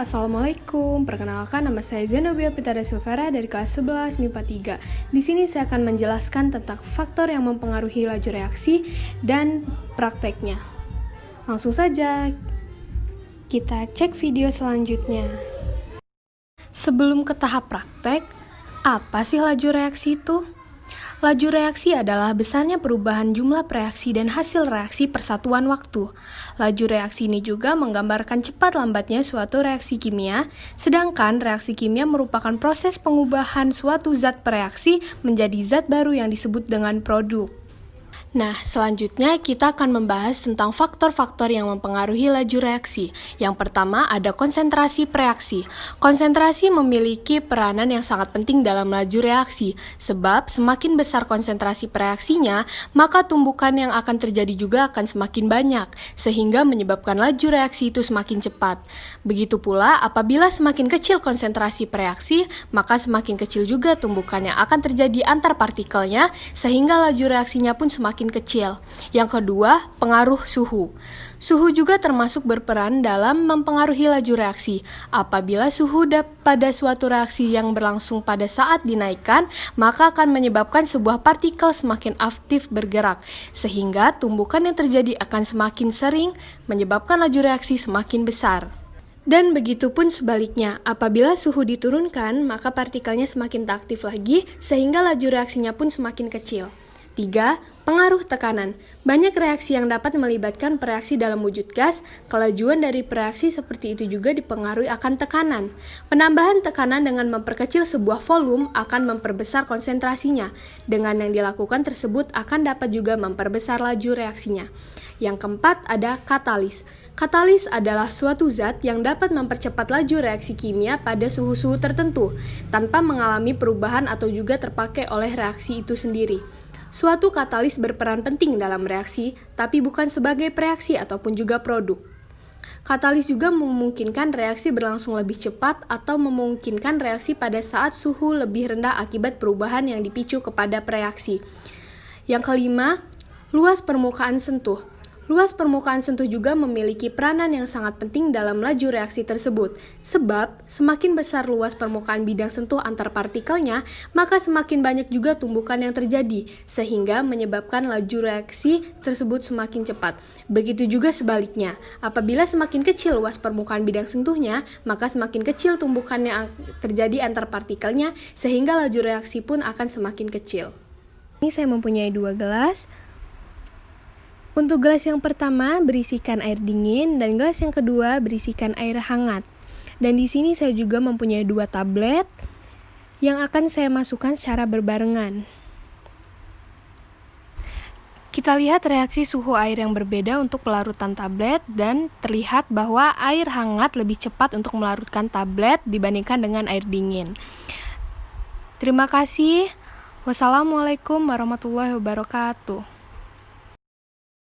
Assalamualaikum. Perkenalkan, nama saya Zenobia Pitara Silvera dari kelas 11 MIPA 3. Di sini saya akan menjelaskan tentang faktor yang mempengaruhi laju reaksi dan prakteknya. Langsung saja, kita cek video selanjutnya. Sebelum ke tahap praktek, apa sih laju reaksi itu? Laju reaksi adalah besarnya perubahan jumlah reaksi dan hasil reaksi per satuan waktu. Laju reaksi ini juga menggambarkan cepat lambatnya suatu reaksi kimia, sedangkan reaksi kimia merupakan proses pengubahan suatu zat bereaksi menjadi zat baru yang disebut dengan produk. Nah, selanjutnya kita akan membahas tentang faktor-faktor yang mempengaruhi laju reaksi. Yang pertama ada konsentrasi reaksi. Konsentrasi memiliki peranan yang sangat penting dalam laju reaksi, sebab semakin besar konsentrasi reaksinya, maka tumbukan yang akan terjadi juga akan semakin banyak, sehingga menyebabkan laju reaksi itu semakin cepat. Begitu pula, apabila semakin kecil konsentrasi reaksi, maka semakin kecil juga tumbukan yang akan terjadi antar partikelnya, sehingga laju reaksinya pun semakin kecil. Yang kedua, pengaruh suhu. Suhu juga termasuk berperan dalam mempengaruhi laju reaksi. Apabila suhu pada suatu reaksi yang berlangsung pada saat dinaikkan, maka akan menyebabkan sebuah partikel semakin aktif bergerak, sehingga tumbukan yang terjadi akan semakin sering, menyebabkan laju reaksi semakin besar. Dan begitu pun sebaliknya, apabila suhu diturunkan, maka partikelnya semakin tak aktif lagi, sehingga laju reaksinya pun semakin kecil. 3. Pengaruh tekanan. Banyak reaksi yang dapat melibatkan reaksi dalam wujud gas, kelajuan dari reaksi seperti itu juga dipengaruhi akan tekanan. Penambahan tekanan dengan memperkecil sebuah volume akan memperbesar konsentrasinya. Dengan yang dilakukan tersebut akan dapat juga memperbesar laju reaksinya. Yang keempat ada katalis. Katalis adalah suatu zat yang dapat mempercepat laju reaksi kimia pada suhu-suhu tertentu, tanpa mengalami perubahan atau juga terpakai oleh reaksi itu sendiri. Suatu katalis berperan penting dalam reaksi, tapi bukan sebagai reaksi ataupun juga produk. Katalis juga memungkinkan reaksi berlangsung lebih cepat atau memungkinkan reaksi pada saat suhu lebih rendah akibat perubahan yang dipicu kepada reaksi. Yang kelima, luas permukaan sentuh. Luas permukaan sentuh juga memiliki peranan yang sangat penting dalam laju reaksi tersebut, sebab semakin besar luas permukaan bidang sentuh antar partikelnya, maka semakin banyak juga tumbukan yang terjadi, sehingga menyebabkan laju reaksi tersebut semakin cepat. Begitu juga sebaliknya, apabila semakin kecil luas permukaan bidang sentuhnya, maka semakin kecil tumbukan yang terjadi antar partikelnya, sehingga laju reaksi pun akan semakin kecil. Ini saya mempunyai 2 gelas. Untuk gelas yang pertama berisikan air dingin dan gelas yang kedua berisikan air hangat. Dan di sini saya juga mempunyai 2 tablet yang akan saya masukkan secara berbarengan. Kita lihat reaksi suhu air yang berbeda untuk pelarutan tablet dan terlihat bahwa air hangat lebih cepat untuk melarutkan tablet dibandingkan dengan air dingin. Terima kasih. Wassalamualaikum warahmatullahi wabarakatuh.